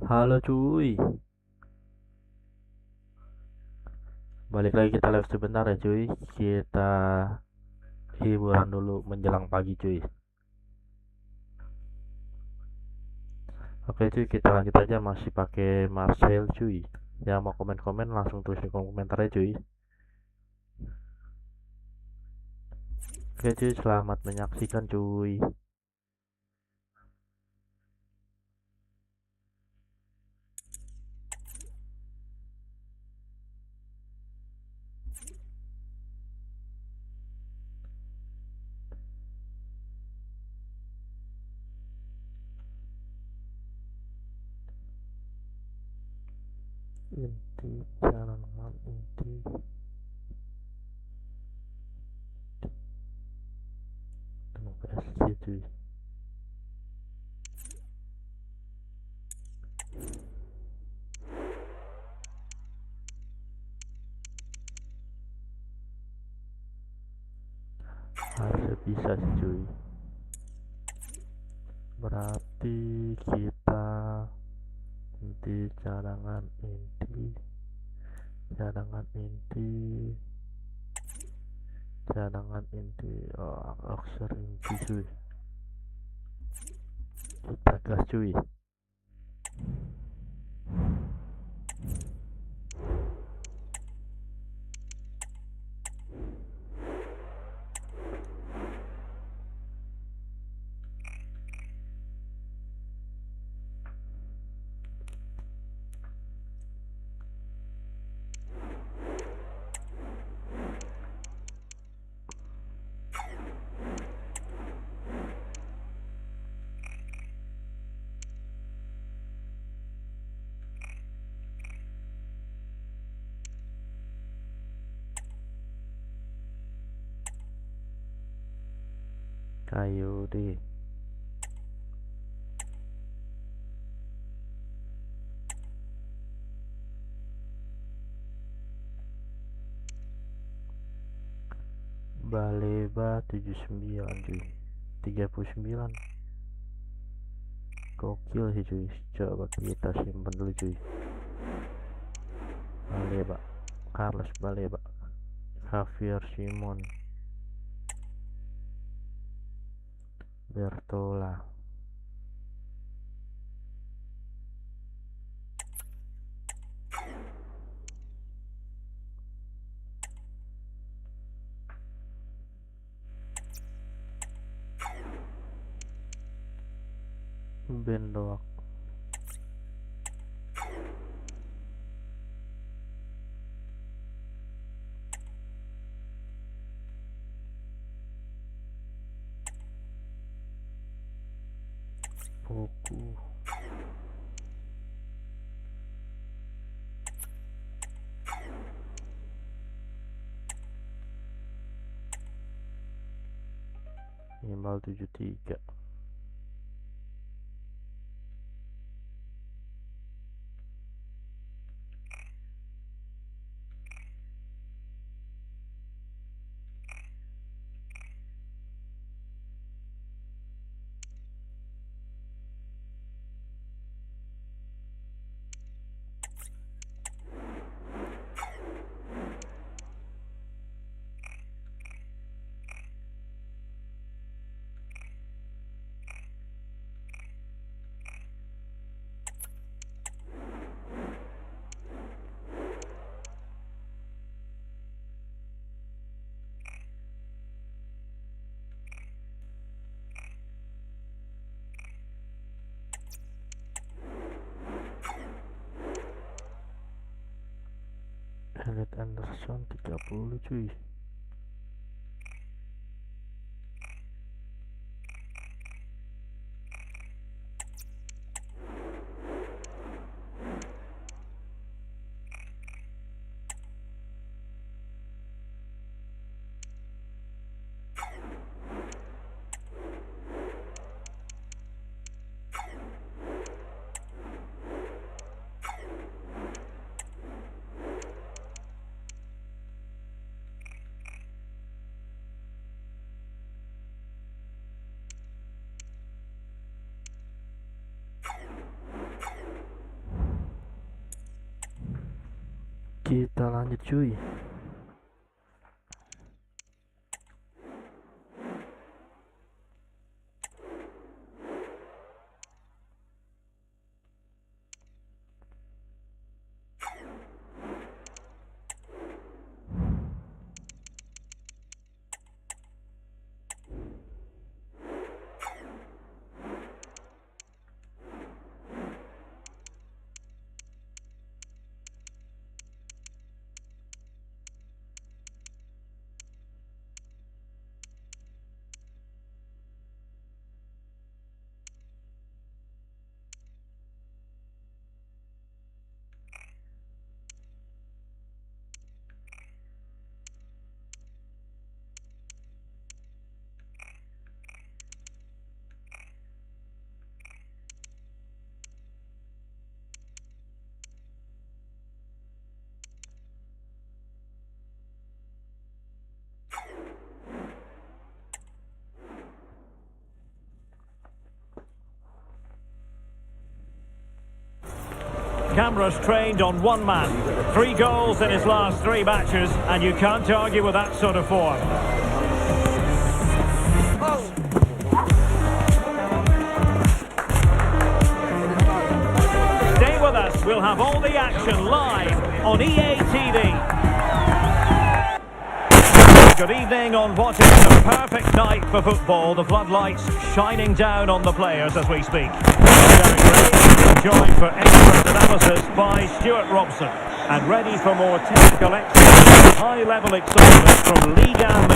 Halo cuy, balik lagi kita live sebentar ya cuy. Kita hiburan dulu menjelang pagi cuy. Oke cuy, kita lanjut aja masih pakai Marcel cuy. Yang mau komen-komen langsung tulis di kolom komentar ya cuy. Oke cuy, selamat menyaksikan cuy. Inti jangan inti temu PSG cuy. Harusnya bisa sih cuy. Berarti kita inti cadangan inti cadangan inti cadangan inti aksar inti cuy. Kita gas cuy. Kayu deh. Baleba 79 cuy. 39 gokil sih cuy. Coba kita simpan dulu cuy. Baleba Carlos Baleba, Javier Simon, Bertola, Bendoak, Poku, Imbal 73. Elliot Anderson 30 cuy. Kita lanjut cuy. Cameras trained on one man. 3 goals in his last 3 matches, and you can't argue with that sort of form. Stay with us, we'll have all the action live on EA TV. Good evening on what is a perfect night for football. The floodlights shining down on the players as we speak. Joined for expert analysis by Stuart Robson, and ready for more technical excellence, high-level excitement from Ligue and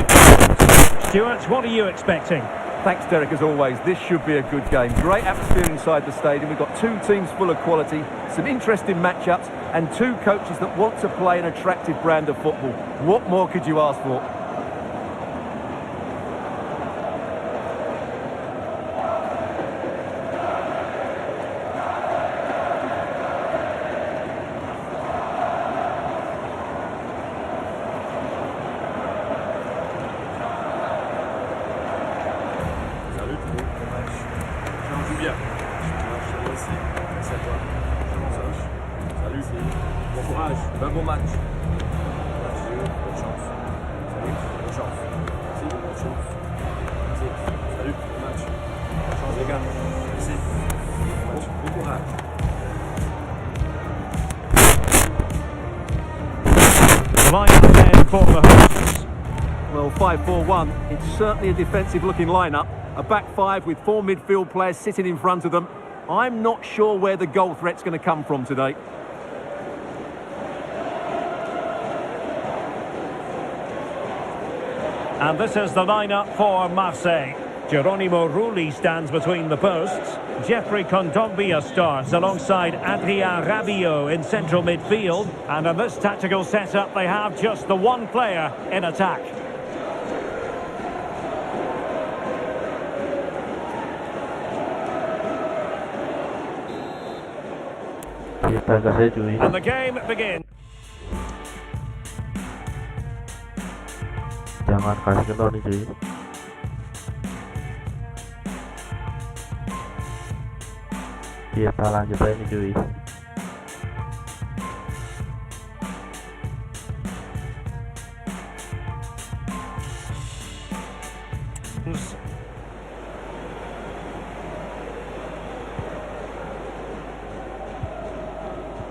Stuart, what are you expecting? Thanks, Derek, as always. This should be a good game. Great atmosphere inside the stadium. We've got 2 teams full of quality, some interesting matchups, and 2 coaches that want to play an attractive brand of football. What more could you ask for? Bon match. Bonne chance. Salut, bonne chance. Merci, bonne chance. Merci. Salut, bon match. Bonne chance les gars. Merci. Bon courage. Line 10 for the hosts. Well, 5-4-1. It's certainly a defensive-looking lineup. A back 5 with 4 midfield players sitting in front of them. I'm not sure where the goal threat's going to come from today. And this is the lineup for Marseille. Geronimo Rulli stands between the posts. Jeffrey Kondogbia starts alongside Adrien Rabiot in central midfield. And in this tactical setup, they have just the one player in attack. And the game begins. Jangan kasih kendor nih cuy. Kita lanjut aja nih cuy.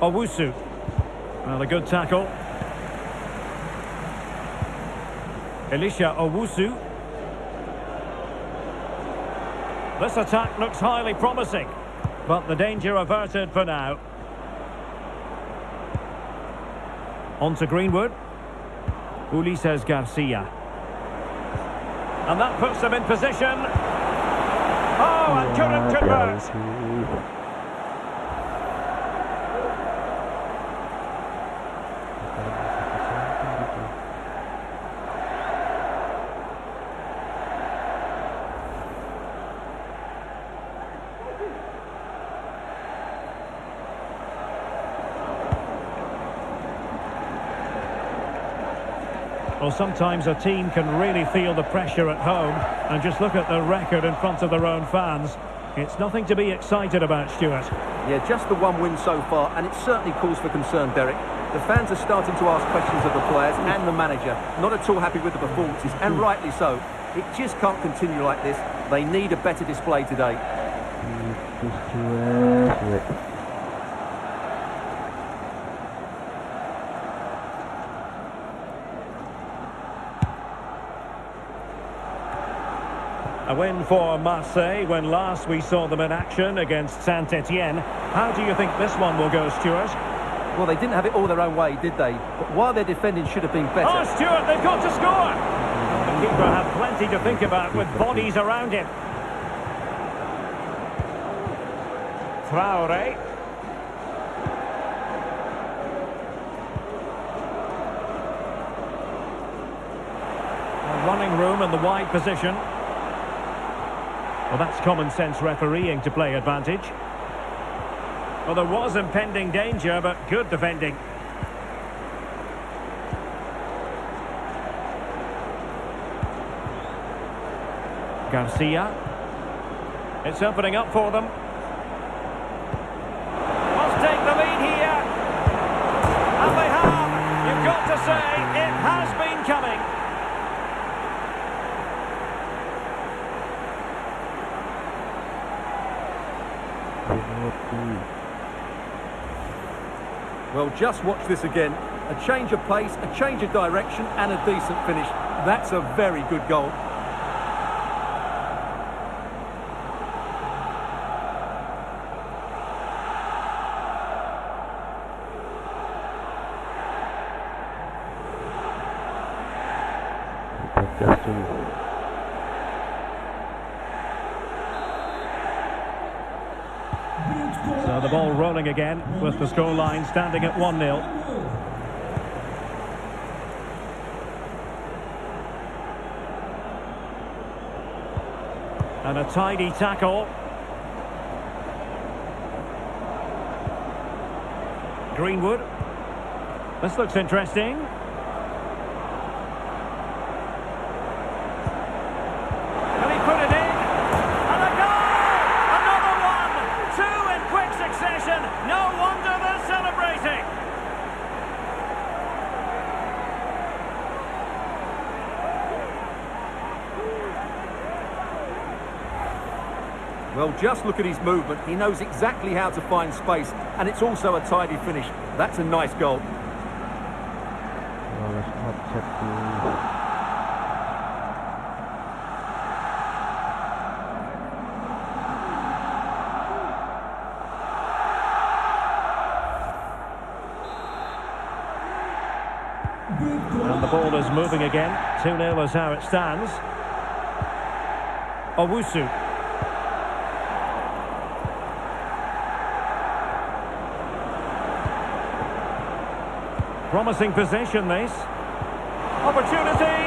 Owusu. Well, a good tackle. Elisha Owusu. This attack looks highly promising, but the danger averted for now. On to Greenwood. Ulises Garcia. And that puts them in position. Oh, and couldn't convert. Well, sometimes a team can really feel the pressure at home, and just look at the record in front of their own fans. It's nothing to be excited about, Stuart. Yeah, just the one win so far, and it certainly calls for concern, Derek. The fans are starting to ask questions of the players and the manager. Not at all happy with the performances, and rightly so. It just can't continue like this. They need a better display today. A win for Marseille when last we saw them in action against Saint-Etienne. How do you think this one will go, Stuart? Well, they didn't have it all their own way, did they? But while their defending should have been better... Oh, Stuart, they've got to score! The keeper had plenty to think about with bodies around him. Traoré. Running room in the wide position. Well, that's common sense refereeing to play advantage. Well, there was impending danger, but good defending. Garcia. It's opening up for them. Must take the lead here. And they have. You've got to say, it has been coming. Well, just watch this again. A change of pace, a change of direction, and a decent finish. That's a very good goal. So the ball rolling again with the scoreline standing at 1-0. And a tidy tackle. Greenwood. This looks interesting. Can he put it in? And a goal! Another one! Two in quick succession. No wonder they're celebrating. Well, just look at his movement. He knows exactly how to find space, and it's also a tidy finish. That's a nice goal. Well, let's not check And the ball is moving again. 2-0 is how it stands. Owusu. Promising possession, this. Opportunity.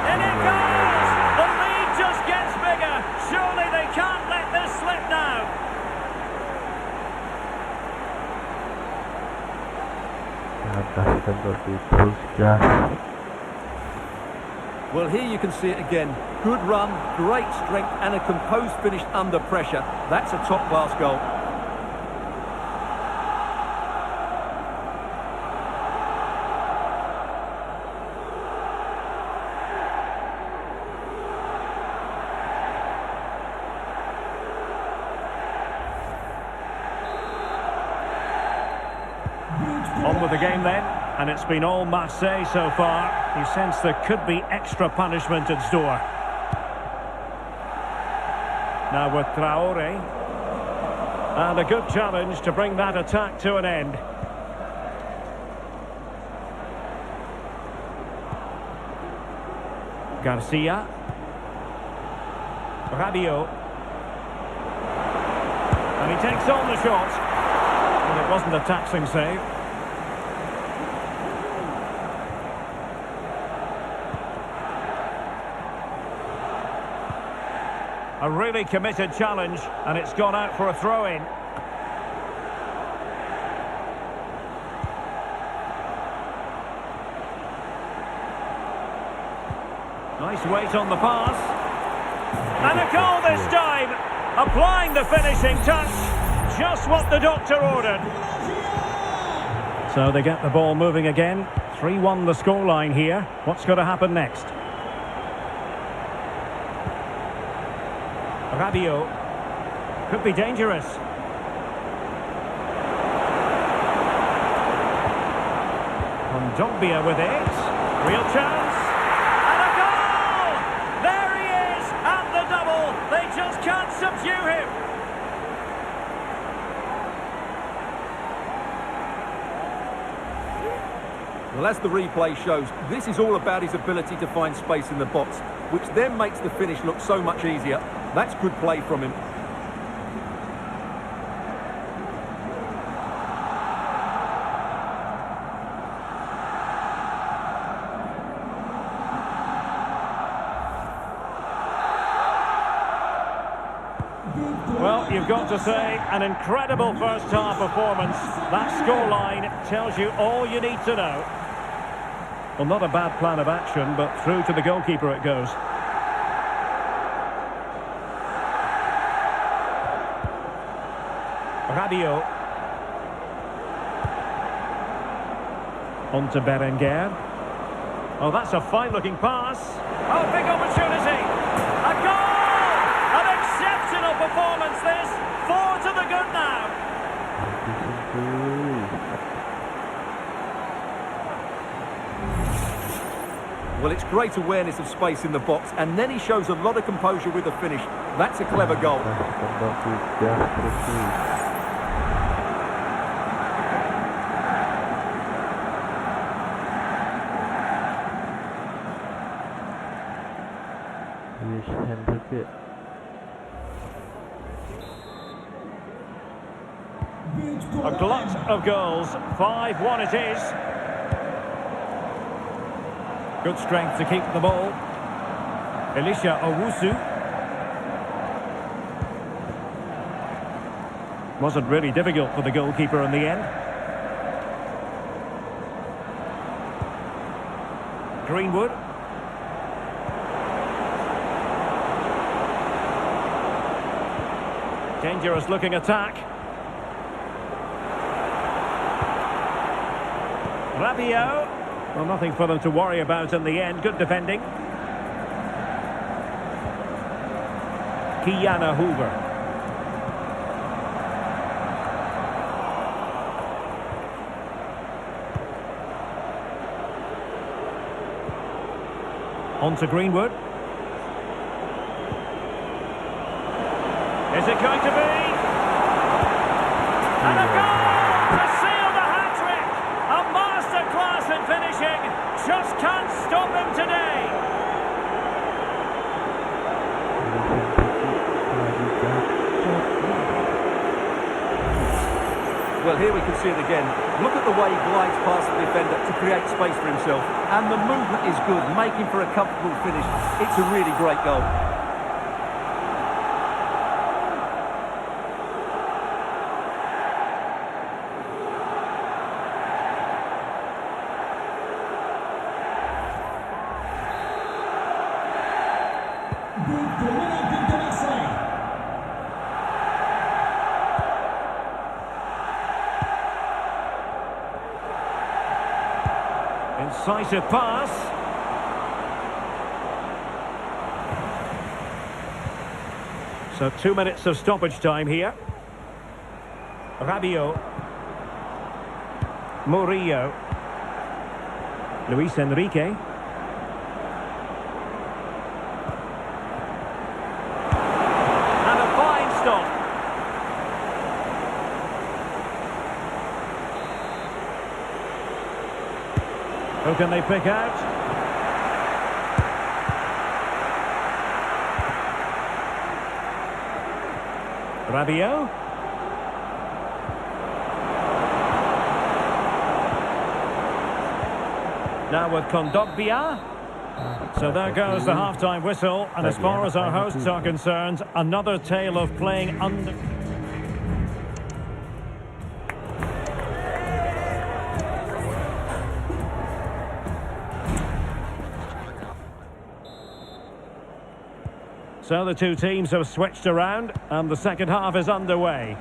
In it goes! The lead just gets bigger. Surely they can't let this slip now. Well, here you can see it again. Good run, great strength, and a composed finish under pressure. That's a top-class goal. On with the game then, and it's been all Marseille so far. You sense there could be extra punishment in store. Now with Traoré. And a good challenge to bring that attack to an end. Garcia. Rabiot. And he takes on the shot. And it wasn't a taxing save. A really committed challenge, and it's gone out for a throw-in. Nice weight on the pass. And a goal this time! Applying the finishing touch. Just what the doctor ordered. So they get the ball moving again. 3-1 the scoreline here. What's going to happen next? Rabiot. Could be dangerous. Kondogbia with it. Real chance. And a goal! There he is at the double. They just can't subdue him. Well, as the replay shows, this is all about his ability to find space in the box, which then makes the finish look so much easier. That's good play from him. Well, you've got to say, an incredible first-half performance. That scoreline tells you all you need to know. Well, not a bad plan of action, but through to the goalkeeper it goes. Rabiot. On to Berenguer. Oh, that's a fine-looking pass. Oh, big opportunity. A goal! An exceptional performance, this. 4 to the good now. Well, it's great awareness of space in the box, and then he shows a lot of composure with the finish. That's a clever goal. A glut of goals. 5-1 it is. Good strength to keep the ball. Elisha Owusu. Wasn't really difficult for the goalkeeper in the end. Greenwood. Dangerous looking attack. Rabiot. Well, nothing for them to worry about in the end. Good defending. Kiana Hoover. On to Greenwood. Is it going to be? And a goal to seal the hat-trick! A masterclass in finishing. Just can't stop him today. Well, here we can see it again. Look at the way he glides past the defender to create space for himself. And the movement is good, making for a comfortable finish. It's a really great goal. Olympique de Marseille. Incisive pass. So 2 minutes of stoppage time here. Rabiot. Murillo. Luis Enrique. And a fine stop. Who can they pick out? Rabiot. Now with Kondogbia. So there goes the half-time whistle, and as far as our hosts are concerned, another tale of playing under... So the two teams have switched around, and the second half is underway.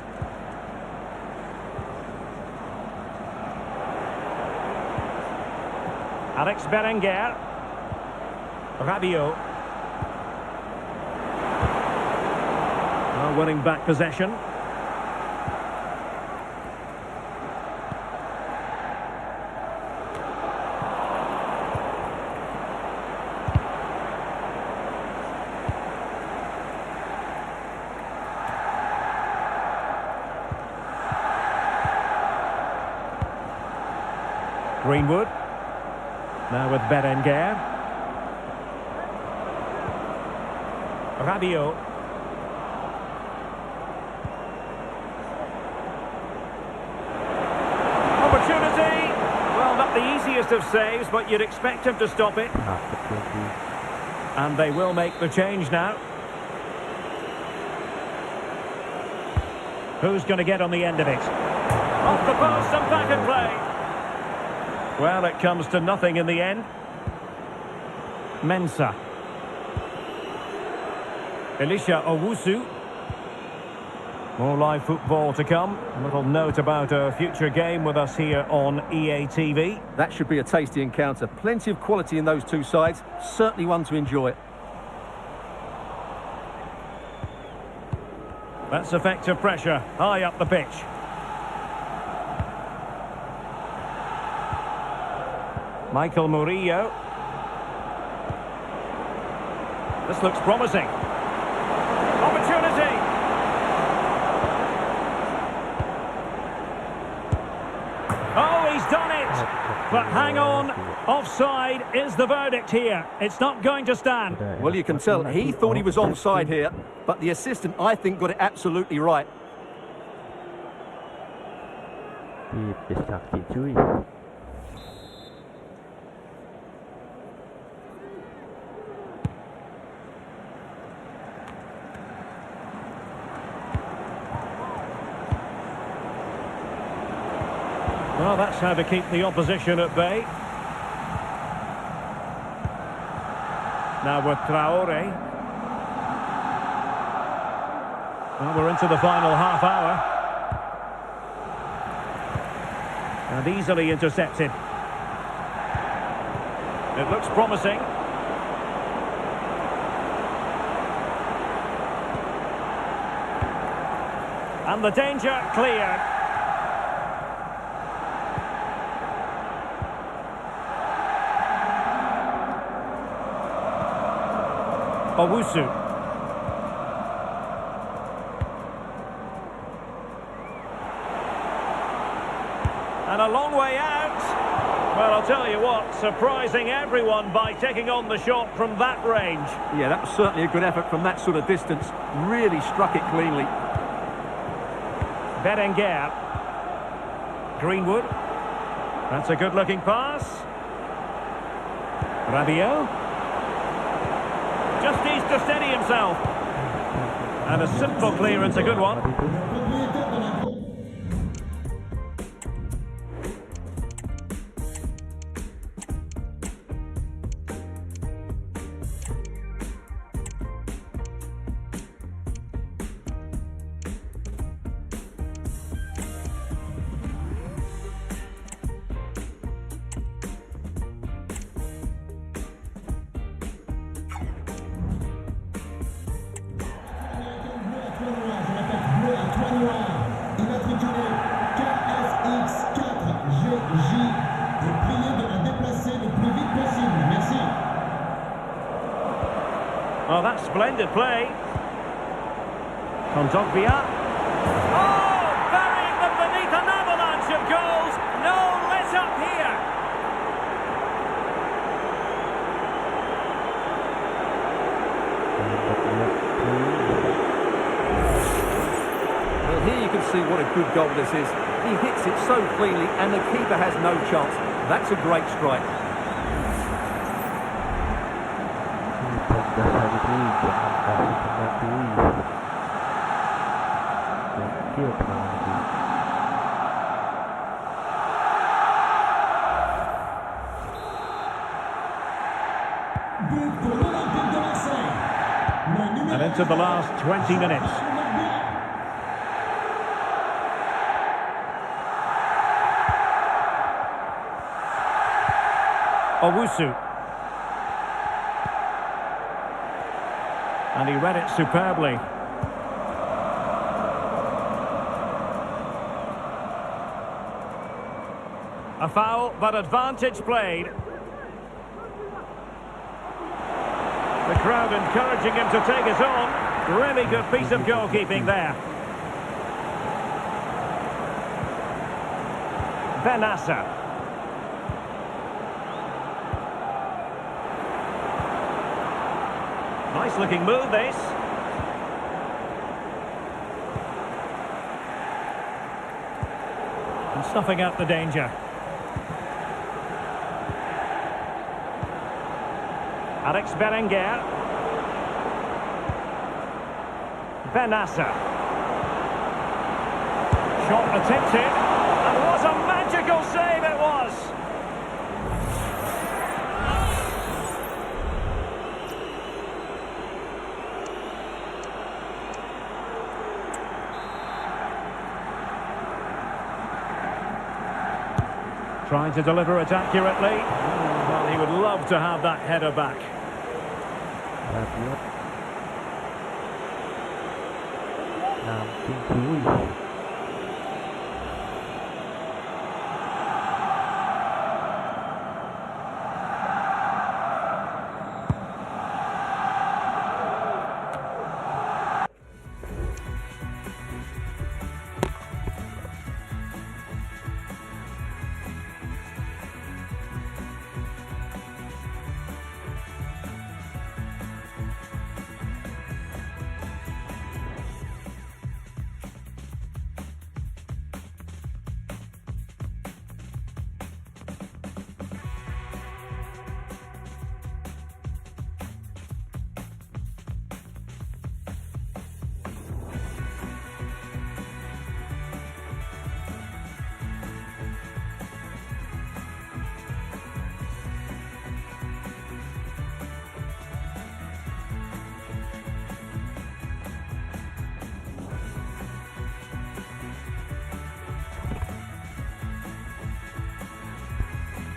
Alex Berenguer. Rabiot. Now winning back possession. Greenwood. Now with Berenguer. Rabiot. Opportunity. Well, not the easiest of saves, but you'd expect him to stop it. And they will make the change now. Who's going to get on the end of it? Off the post and back and play. Well, it comes to nothing in the end. Mensah. Elisha Owusu. More live football to come. A little note about a future game with us here on EA TV. That should be a tasty encounter. Plenty of quality in those two sides. Certainly one to enjoy. That's effective pressure. High up the pitch. Michael Murillo. This looks promising. Opportunity. Oh, he's done it. But hang on. Offside is the verdict here. It's not going to stand. Well, you can tell he thought he was onside here, but the assistant, I think, got it absolutely right. Well, that's how to keep the opposition at bay. Now with Traore. Well, we're into the final half hour. And easily intercepted. It looks promising. And the danger cleared. Owusu. And a long way out. Well, I'll tell you what, surprising everyone by taking on the shot from that range. Yeah, that was certainly a good effort from that sort of distance. Really struck it cleanly. Berenguer. Greenwood. That's a good-looking pass. Rabiot. Just needs to steady himself. And a simple clearance, a good one. Oh, that's splendid play. Kondogbia. Oh, burying them beneath an avalanche of goals. No let up here. Well, here you can see what a good goal this is. He hits it so cleanly and the keeper has no chance. That's a great strike. And into the last 20 minutes. Owusu. And he read it superbly. A foul, but advantage played. The crowd encouraging him to take it on. Really good piece of goalkeeping there. Benassa. Nice looking move, this. And snuffing out the danger. Alex Berenguer. Benassa. Shot attempted. And what a magical save it was! Trying to deliver it accurately. Well, he would love to have that header back.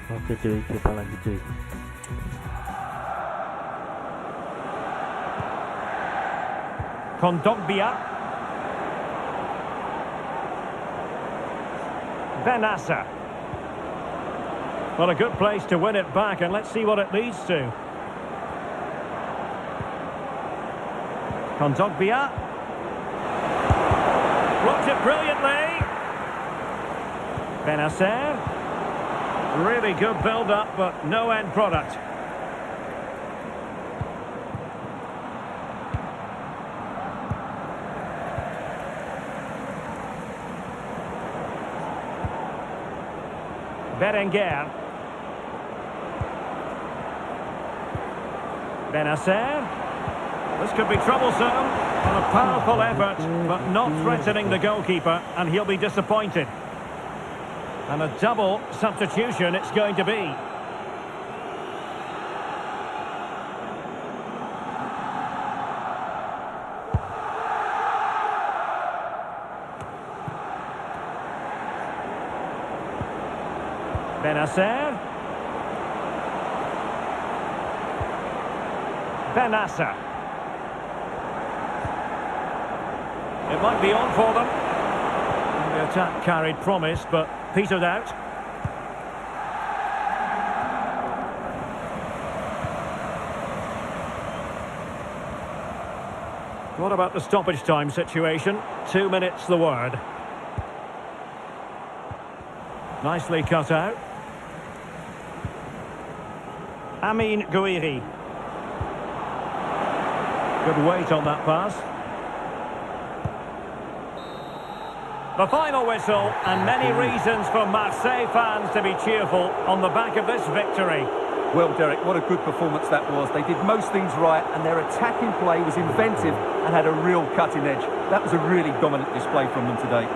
Oke cuy, kita lanjut cuy. Kondogbia. Benassa. Well, a good place to win it back, and let's see what it leads to. Kondogbia. Blocked it brilliantly. Benassa. Really good build-up, but no end product. Berenguer. Benassa. This could be troublesome. And a powerful effort, but not threatening the goalkeeper, and he'll be disappointed. And a double substitution it's going to be. Benassa. Benassa. It might be on for them. The attack carried promise, but petered out. What about the stoppage time situation? 2 minutes the word. Nicely cut out. Amin Gouiri. Good weight on that pass. The final whistle, and many reasons for Marseille fans to be cheerful on the back of this victory. Well, Derek, what a good performance that was. They did most things right, and their attacking play was inventive and had a real cutting edge. That was a really dominant display from them today.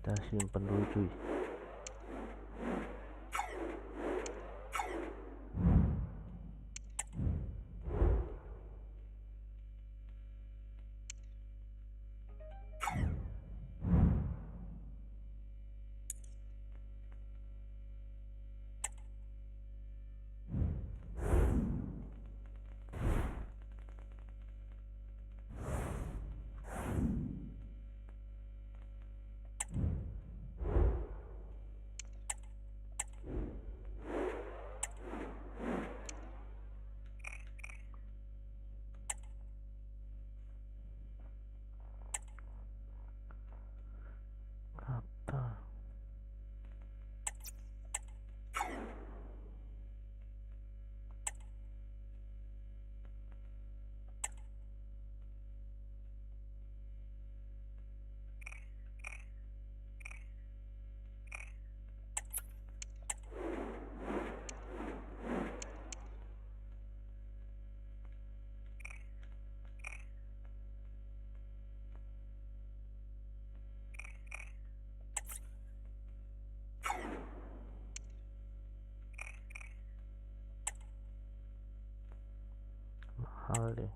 Kita simpen dulu cuy. Kata mahal deh.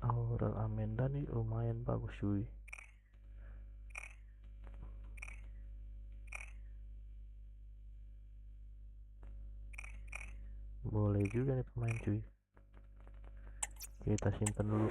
Aurel Amenda nih lumayan bagus cuy. Boleh juga nih pemain cuy. Kita simpen dulu.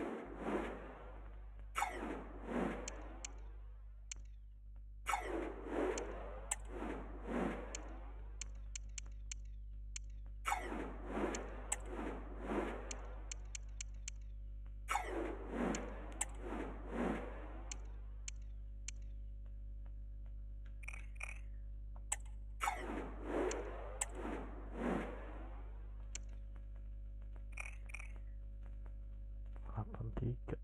Tiga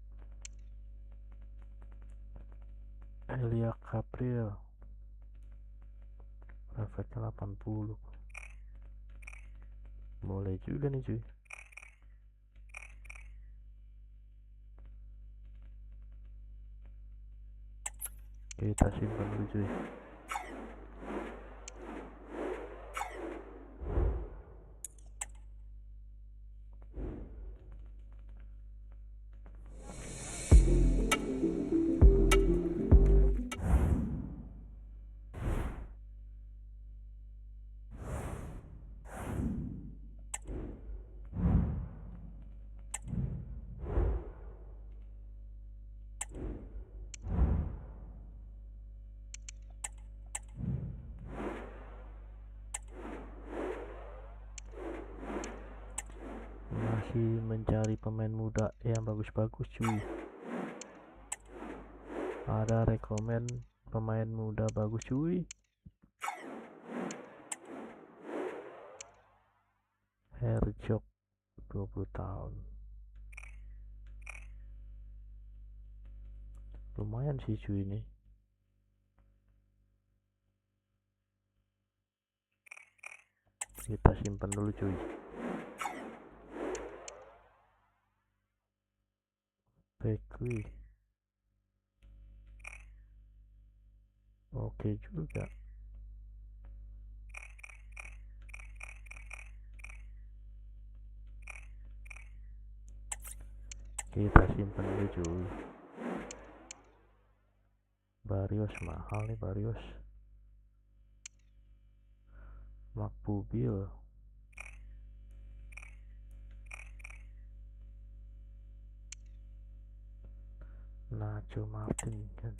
Elia April efeknya 80. Boleh juga nih cuy. Kita simpan dulu cuy. Masih mencari pemain muda yang bagus-bagus cuy. Ada rekomen pemain muda bagus cuy. Herjok 20 tahun. Lumayan sih cuy ini. Kita simpan dulu cuy. Bakery. Oke juga. Kita simpan dulu cuy. Barrios mahal nih Barrios. Makbubil. Nacho Martin kan.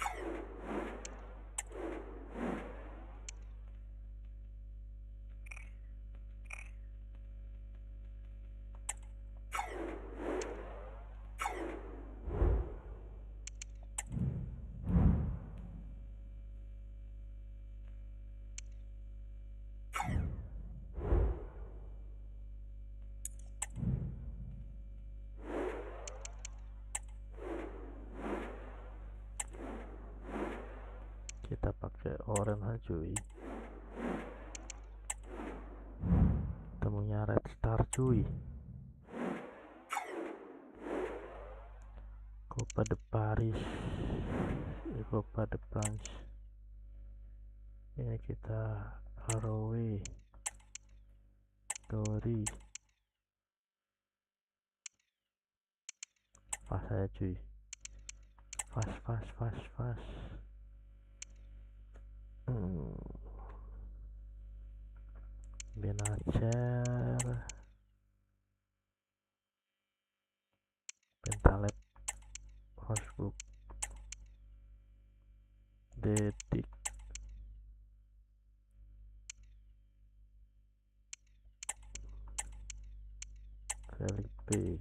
Kita pakai orange cuy, temunya red star cuy. Copa de Paris, Copa de Prancis. Ini kita Harowe Tori pas saya cuy, pas. Benacer, Pentalep, Horsebrook, Dedik, Felipe,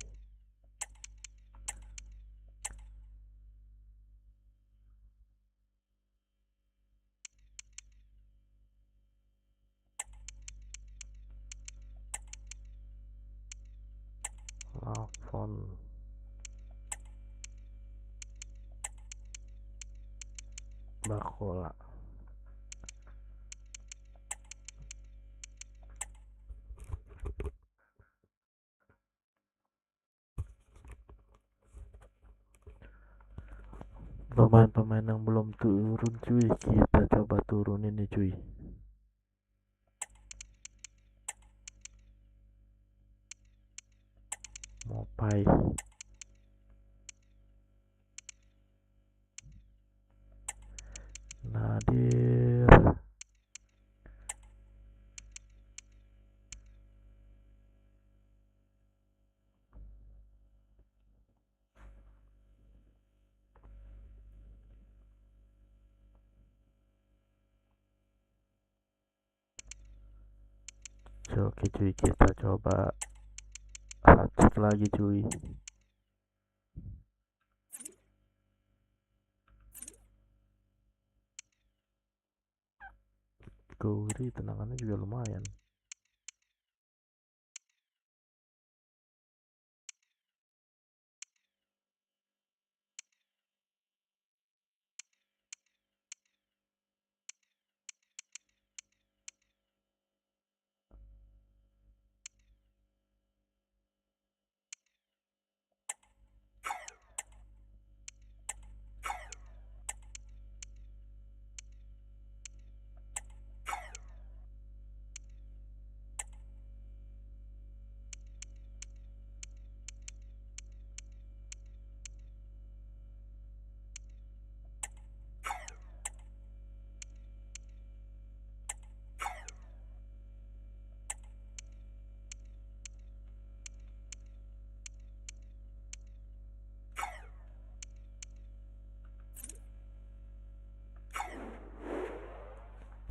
Lafon, Bakola. Pemain-pemain yang belum turun cuy, kita coba turunin nih cuy. Mopai, Nadir, oke cuy, kita coba cek lagi cuy. Gori tendangannya juga lumayan.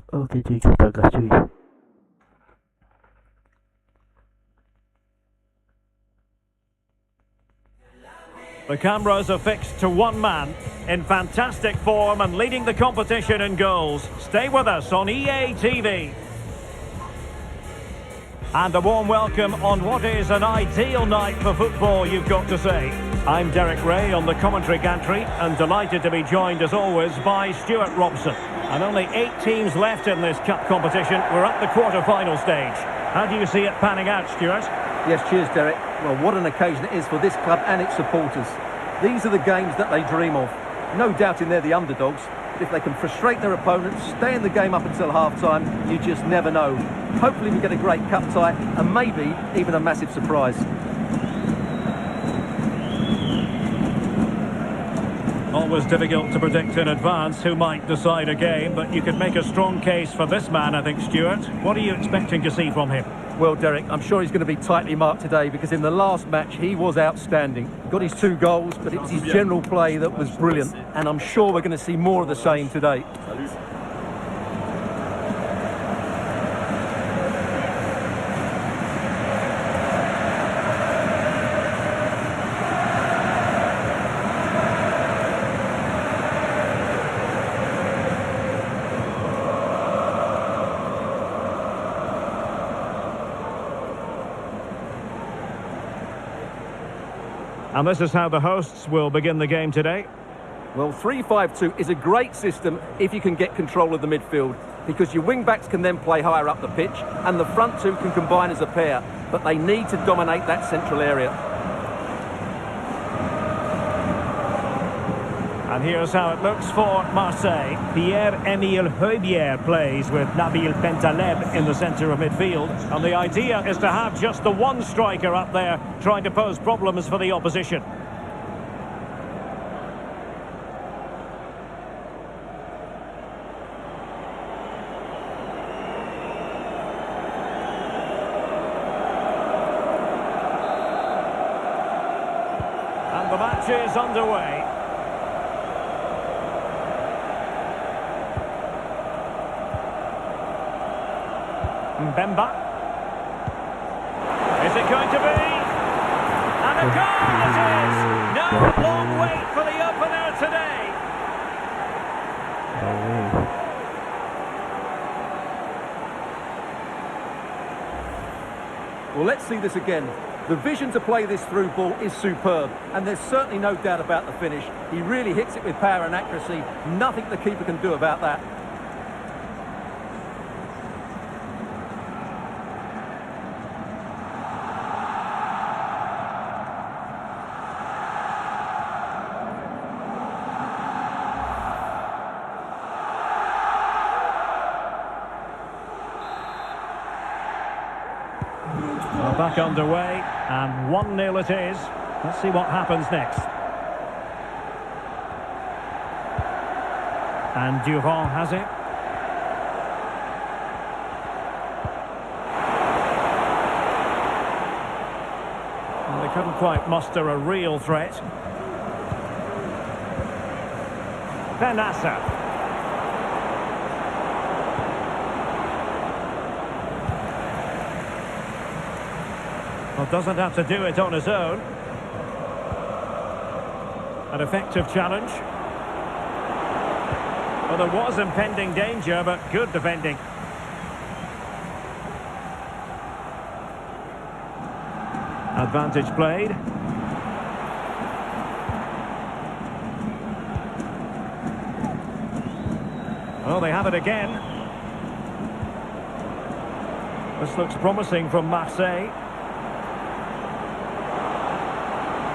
Oke cuy, kita gas cuy. The cameras are fixed to one man in fantastic form and leading the competition in goals. Stay with us on EA TV. And a warm welcome on what is an ideal night for football, you've got to say. I'm Derek Ray on the commentary gantry and delighted to be joined as always by Stuart Robson. And only 8 teams left in this cup competition. We're at the quarter-final stage. How do you see it panning out, Stuart? Yes, cheers, Derek. Well, what an occasion it is for this club and its supporters. These are the games that they dream of. No doubting they're the underdogs. But if they can frustrate their opponents, stay in the game up until half-time, you just never know. Hopefully we get a great cup tie and maybe even a massive surprise. Always difficult to predict in advance who might decide a game, but you could make a strong case for this man, I think, Stuart. What are you expecting to see from him? Well, Derek, I'm sure he's going to be tightly marked today because in the last match he was outstanding. Got his 2 goals, but it was his general play that was brilliant. And I'm sure we're going to see more of the same today. Salut. And this is how the hosts will begin the game today. Well, 3-5-2 is a great system if you can get control of the midfield, because your wing-backs can then play higher up the pitch and the front two can combine as a pair, but they need to dominate that central area. And here's how it looks for Marseille. Pierre-Emile Højbjerg plays with Nabil Bentaleb in the centre of midfield. And the idea is to have just the one striker up there trying to pose problems for the opposition. And the match is underway. Mbemba. Is it going to be? And a goal it is! No long wait for the opener today. Well, let's see this again. The vision to play this through ball is superb, and there's certainly no doubt about the finish. He really hits it with power and accuracy. Nothing the keeper can do about that. Well, back underway, and 1-0 it is. Let's see what happens next. And Durand has it. Well, they couldn't quite muster a real threat. Benassa. Well, doesn't have to do it on his own. An effective challenge. Well, there was impending danger, but good defending. Advantage played. Oh, they have it again. This looks promising from Marseille.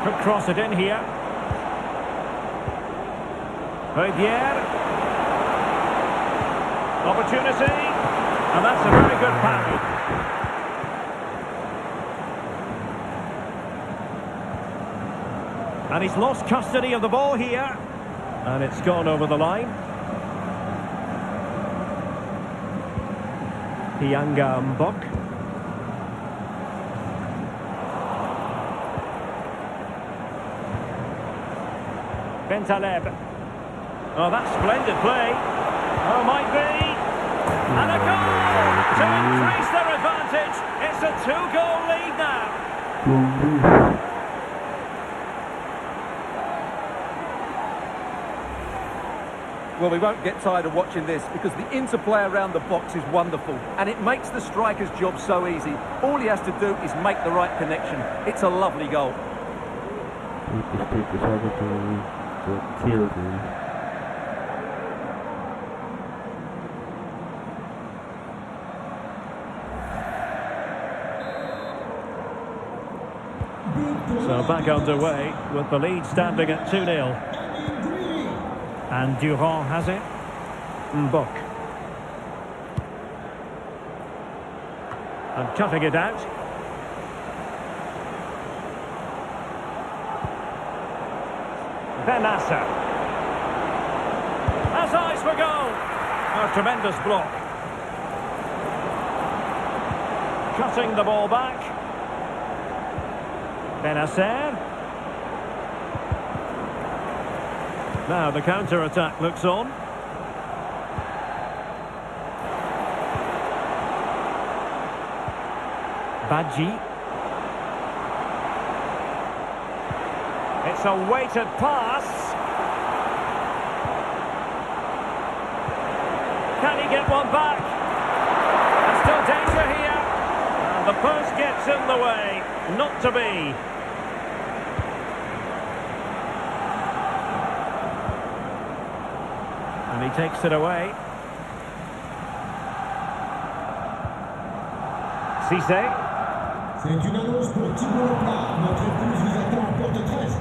Could cross it in here. Højbjerg. Opportunity. And that's a very good parry. And he's lost custody of the ball here. And it's gone over the line. Mbok. Bentaleb. Oh, that's splendid play. Oh, might be. And a goal to increase their advantage. It's a 2-goal lead now. Well, we won't get tired of watching this because the interplay around the box is wonderful and it makes the striker's job so easy. All he has to do is make the right connection. It's a lovely goal. So back underway with the lead standing at 2-0. And Durand has it. Mbok. And cutting it out. Benassa. Has eyes for goal. A tremendous block. cutting the ball back. Benacer. Now the counter-attack looks on. Badji. It's a weighted pass. Can he get one back? There's still danger here. And the post gets in the way. Not to be. And he takes it away. Cissé. C'est une annonce pour Thibaut Leplat. Notre épouse vous attend en porte 13.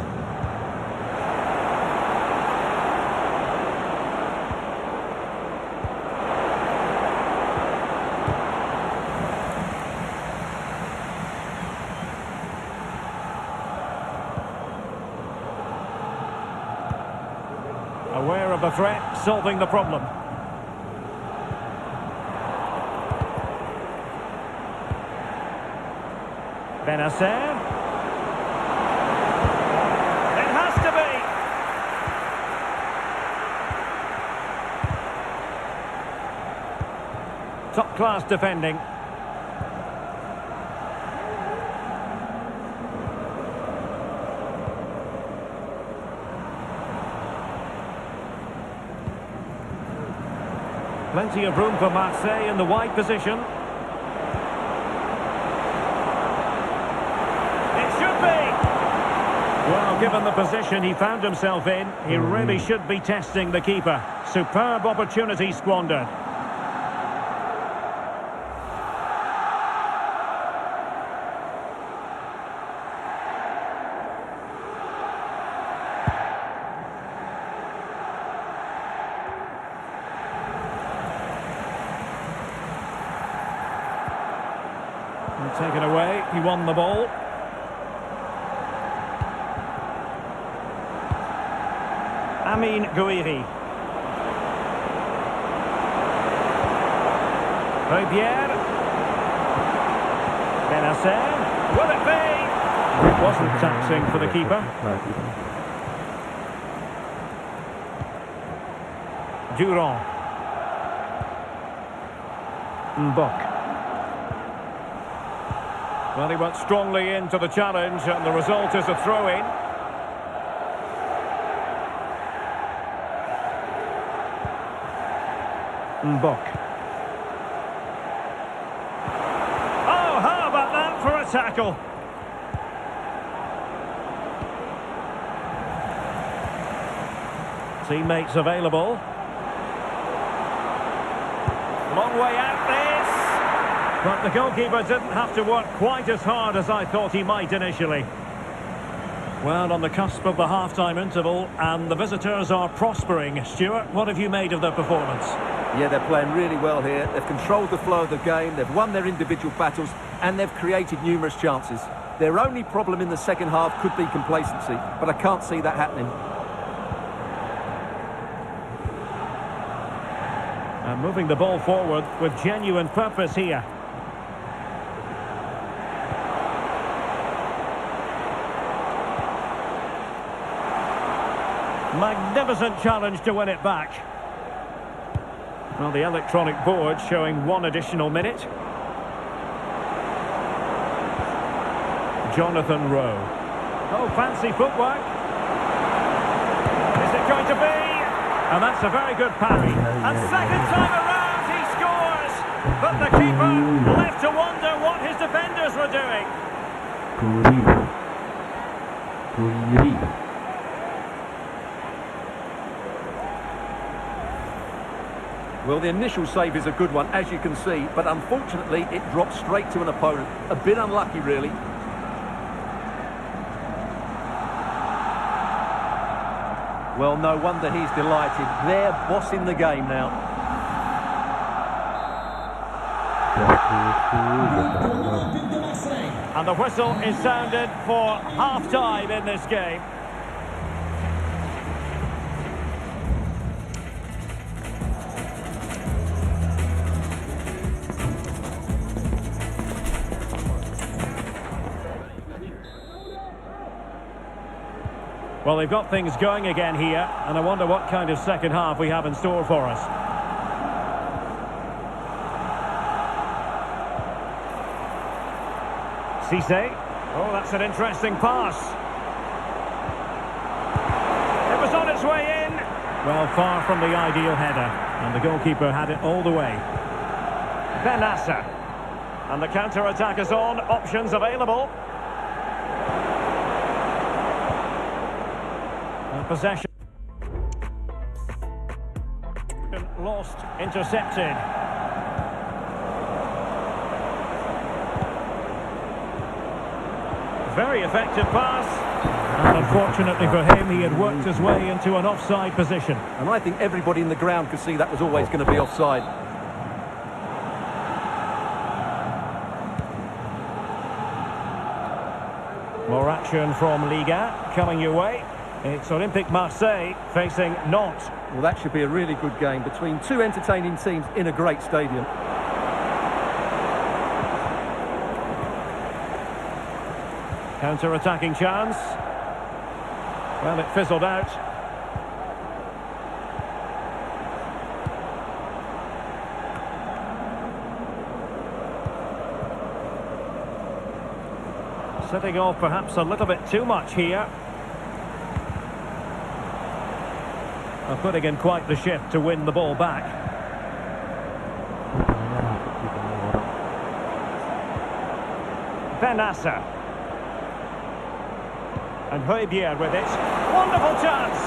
Aware of the threat, solving the problem. Benacer. It has to be. Top class defending. Plenty of room for Marseille in the wide position. Well, given the position he found himself in, he really should be testing the keeper. Superb opportunity squandered. And taken away, he won the ball. Amin Gouiri. Rivière. Benacer. Will it be? It wasn't taxing for the keeper. Durand. Mbok. Well, he went strongly into the challenge and the result is a throw-in. Mbok. Oh, how about that for a tackle? Teammates available. Long way out this. But the goalkeeper didn't have to work quite as hard as I thought he might initially. Well, on the cusp of the half-time interval, and the visitors are prospering. Stuart, what have you made of their performance? Yeah, they're playing really well here. They've controlled the flow of the game, they've won their individual battles, and they've created numerous chances. Their only problem in the second half could be complacency, but I can't see that happening. And moving the ball forward with genuine purpose here. Magnificent challenge to win it back. Well, the electronic board showing one additional minute. Jonathan Rowe. Oh, fancy footwork. Is it going to be? And that's a very good parry. And second time around, he scores. But the keeper left to wonder what his defenders were doing. Ghuiri. Well, the initial save is a good one, as you can see, but unfortunately it dropped straight to an opponent. A bit unlucky, really. Well, no wonder he's delighted. They're bossing the game now. Olympique de Marseille. And the whistle is sounded for half-time in this game. Well, they've got things going again here, and I wonder what kind of second half we have in store for us. Cisse. Oh, that's an interesting pass. It was on its way in. Well, far from the ideal header, and the goalkeeper had it all the way. Benassa. And the counter-attack is on, options available. And possession. Lost, intercepted. Very effective pass. And unfortunately for him, he had worked his way into an offside position. And I think everybody in the ground could see that was always going to be offside. More action from Ligue coming your way. It's Olympique Marseille facing Nantes. Well, that should be a really good game between two entertaining teams in a great stadium. Counter-attacking chance. Well, it fizzled out. Setting off perhaps a little bit too much here. Putting in quite the shift to win the ball back. Benassa. And Højbjerg with it. Wonderful chance!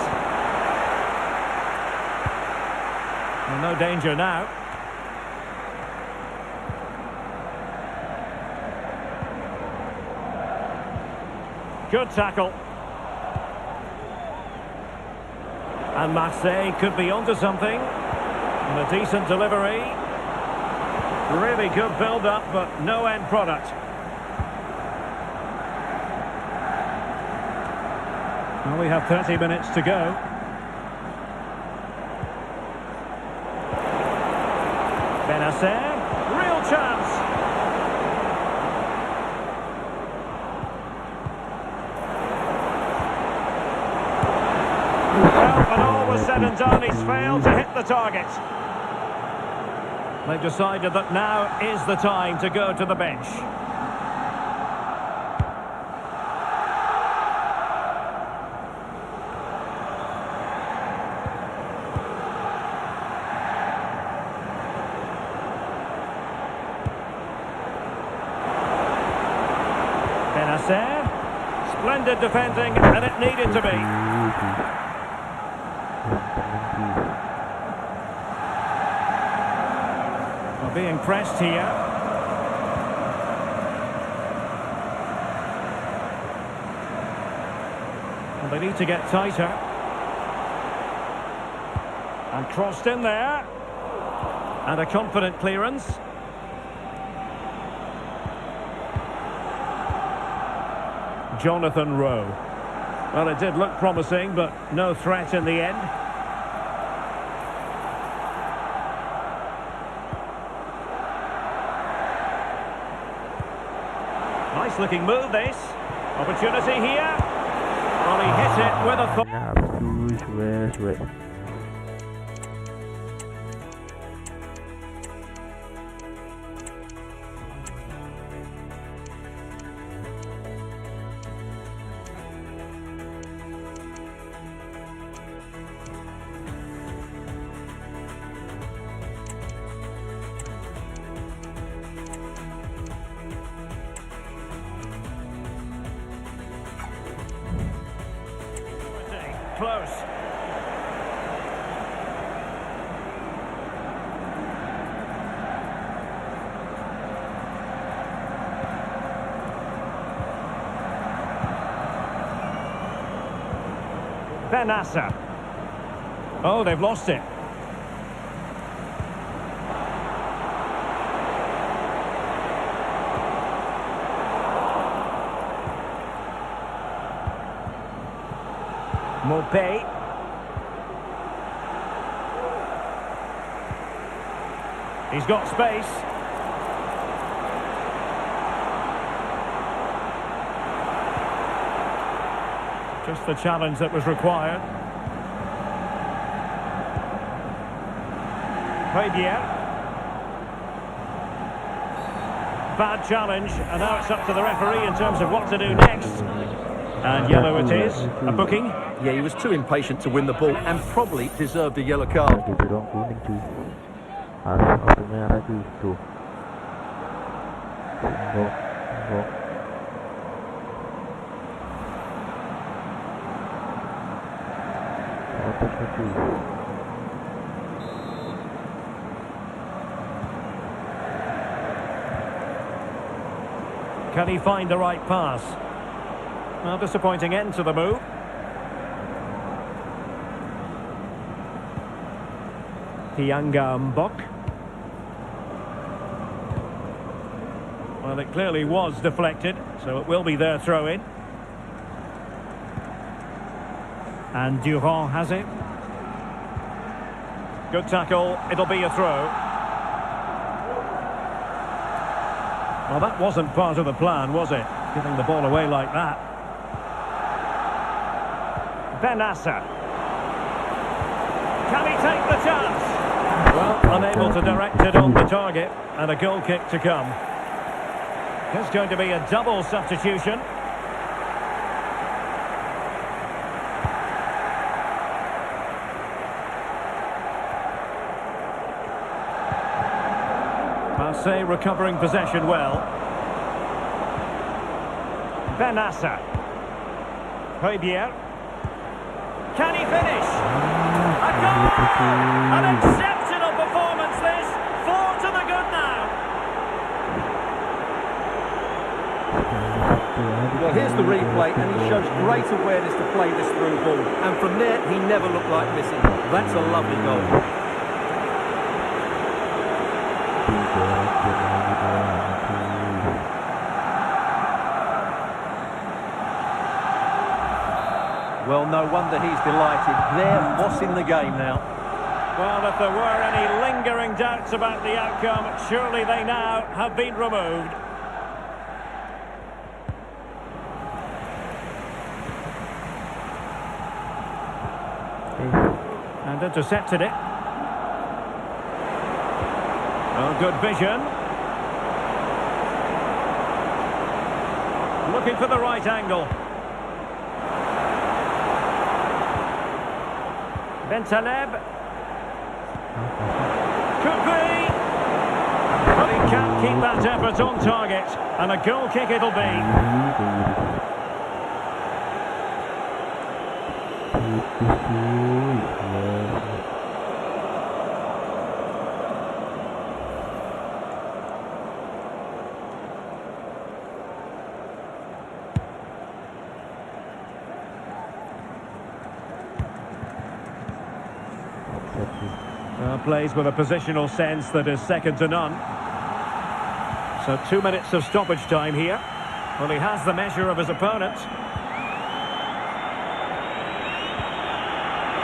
Well, no danger now. Good tackle. And Marseille could be onto something. And a decent delivery. Really good build-up, but no end product. Well, we have 30 minutes to go. Benassa, real chance. Well, when all was said and done, he's failed to hit the target. They've decided that now is the time to go to the bench. Splendid defending, and it needed to be. Well, being pressed here. And they need to get tighter. And crossed in there. And a confident clearance. Jonathan Rowe. Well, it did look promising, but no threat in the end. Nice looking move, this. Opportunity here. Well, he hit it with a thought. Close. Benassa. Oh, they've lost it. Mopé. He's got space. Just the challenge that was required. Bad challenge, and now it's up to the referee in terms of what to do next. And yellow it is, a booking. Yeah, he was too impatient to win the ball and probably deserved a yellow card. Jadi ruang kuning cuy. Harus kartu merah cuy. Tuh. Enggak. Otaknya cuy. Can he find the right pass? Well, disappointing end to the move. Mbok. Well, it clearly was deflected, so it will be their throw-in. And Durand has it. Good tackle, it'll be a throw. Well, that wasn't part of the plan, was it? Giving the ball away like that. Benassa. Can he take the chance? Well, unable to direct it on the target, and a goal kick to come. There's going to be a double substitution. Marseille recovering possession well. Benassa. Højbjerg. Can he finish? A goal! An exceptional performance this. 4 to the good now. Well, here's the replay, and he shows great awareness to play this through ball. And from there, he never looked like missing. That's a lovely goal. Well, no wonder he's delighted. They're bossing the game now. Well, if there were any lingering doubts about the outcome, surely they now have been removed. And intercepted it. Oh, good vision. Looking for the right angle. Bentaleb. Could be. But he can't keep that effort on target. And a goal kick it'll be. Plays with a positional sense that is second to none. So 2 minutes of stoppage time here. Well, he has the measure of his opponent.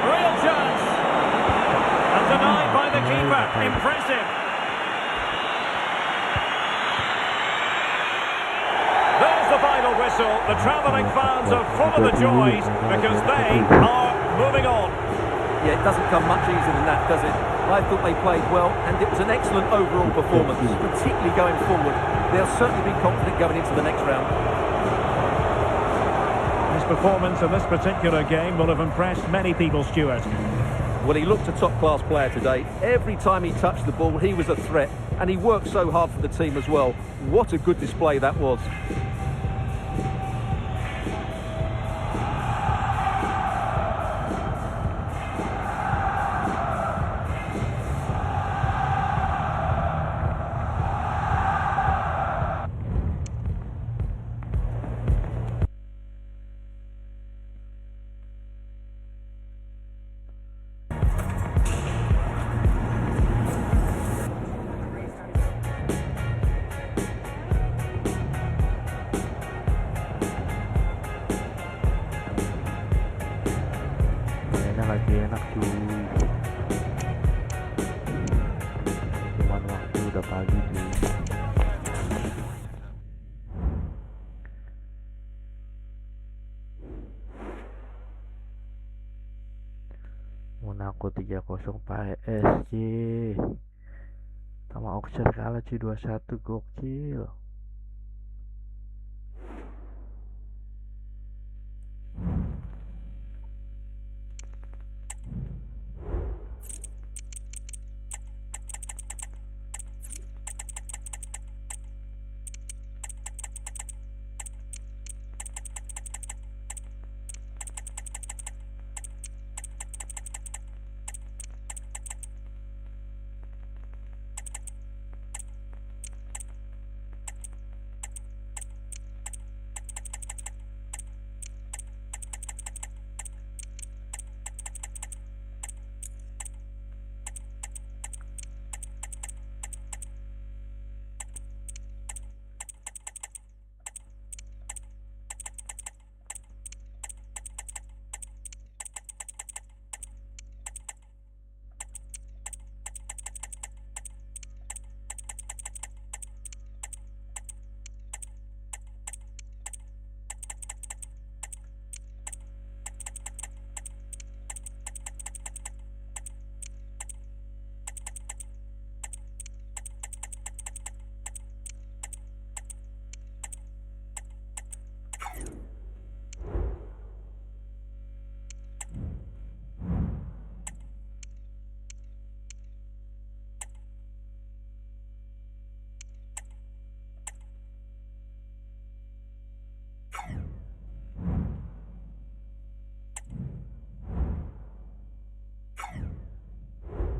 Real chance! And denied by the keeper. Impressive. There's the final whistle. The travelling fans are full of the joys because they are moving on. Yeah, it doesn't come much easier than that, does it? I thought they played well, and it was an excellent overall performance, particularly going forward. They'll certainly be confident going into the next round. His performance in this particular game will have impressed many people, Stuart. Well, he looked a top-class player today. Every time he touched the ball, he was a threat, and he worked so hard for the team as well. What a good display that was. Lagi enak cuy, cuman waktu udah pagi cuy. Monaco 3-0 PSG. Sama Auxerre kalah cuy 2-1, gokil.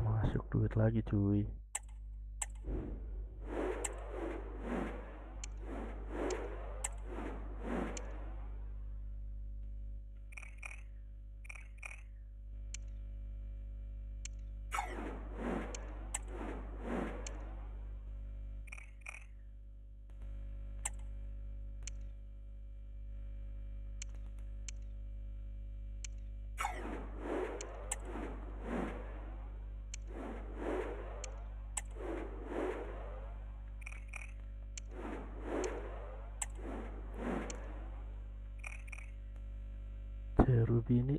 Masuk duit lagi cuy. Cherubini,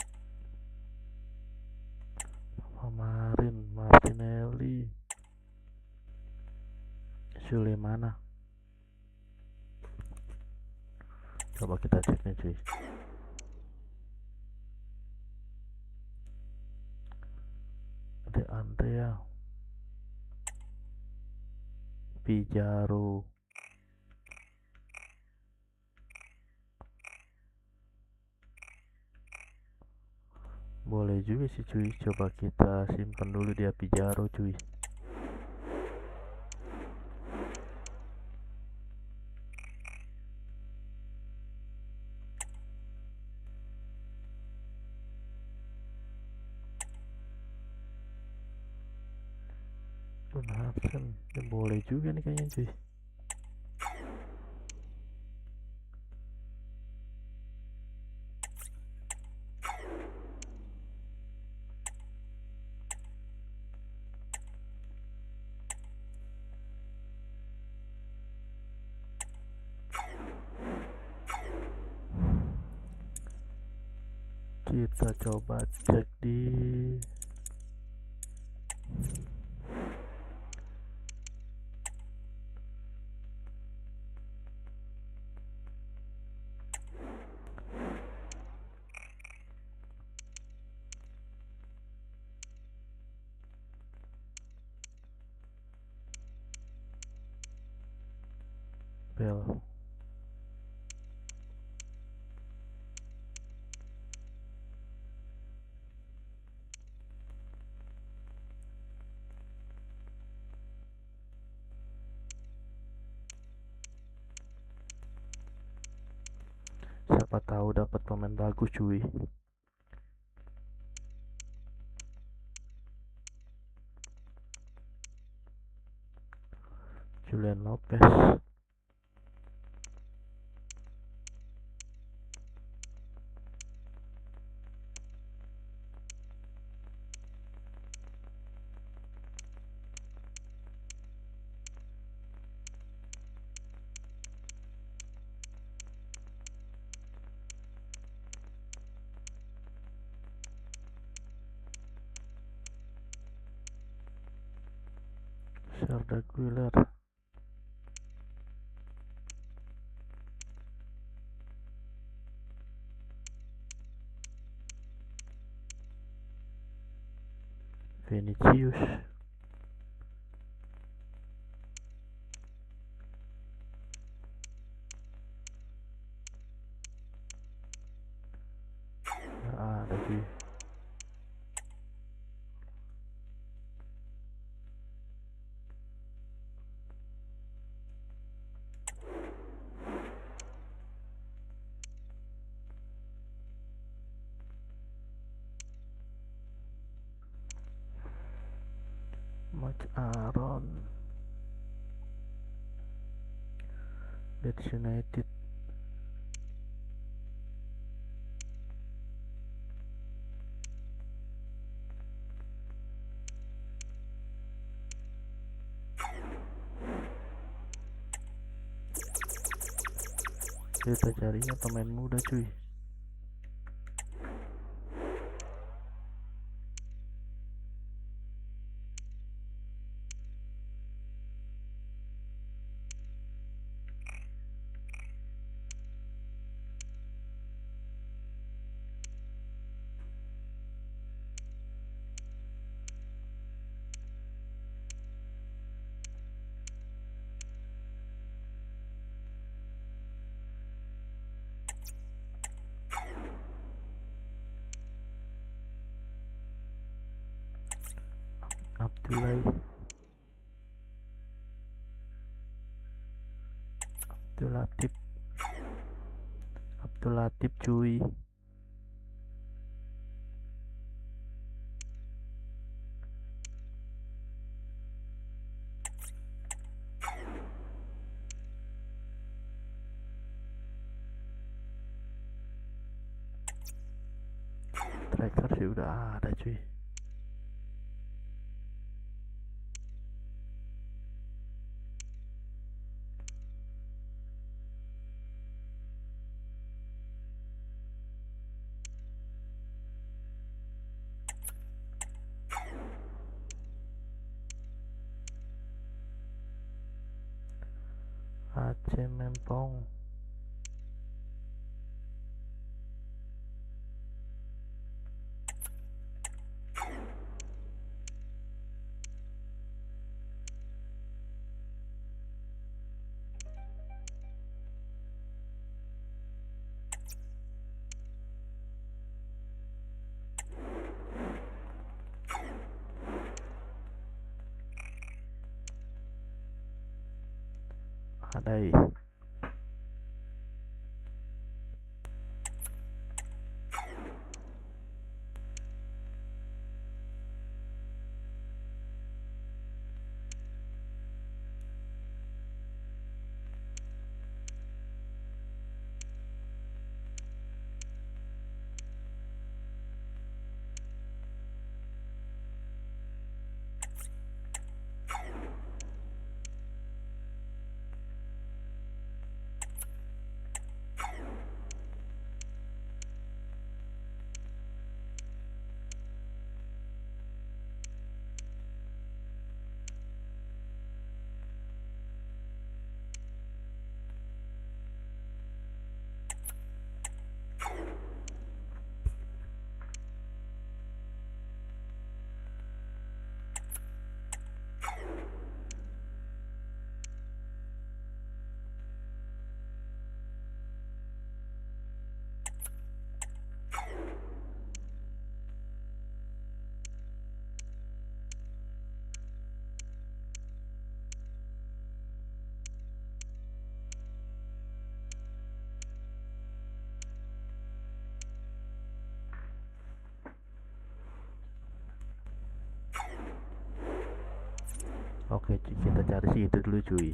kemarin Martinelli, Sulemana. Coba kita cek nih cuy. De Andrea, Pizarro, boleh juga sih cuy. Coba kita simpen dulu dia Pizarro cuy. Harsen, ya boleh juga nih kayaknya cuy. Kita coba cek di Bel. Siapa tahu dapat pemain bagus cuy. Julian Lopez, Sardaguiler. Vinicius. Ada cuy. Match Aaron. Leeds United. Kita carinya pemain muda cuy. Abdul Latif cuy. Striker sih udah ada cuy. Aceh Mempong. Adai. Oke, kita cari sih itu dulu cuy.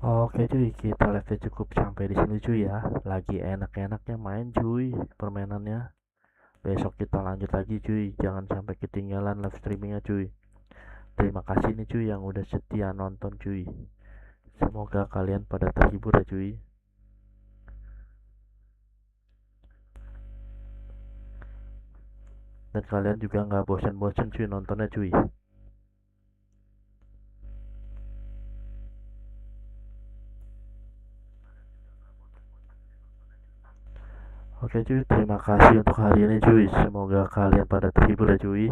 Oke cuy, kita live cukup sampai di sini cuy ya. Lagi enak-enaknya main cuy permainannya. Besok kita lanjut lagi cuy, jangan sampai ketinggalan live streamingnya cuy. Terima kasih nih cuy yang udah setia nonton cuy. Semoga kalian pada terhibur ya cuy. Dan kalian juga nggak bosan-bosan cuy nontonnya cuy. Oke cuy, terima kasih untuk hari ini cuy. Semoga kalian pada terhibur ya cuy.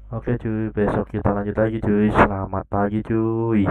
Oke cuy, besok kita lanjut lagi cuy. Selamat pagi cuy.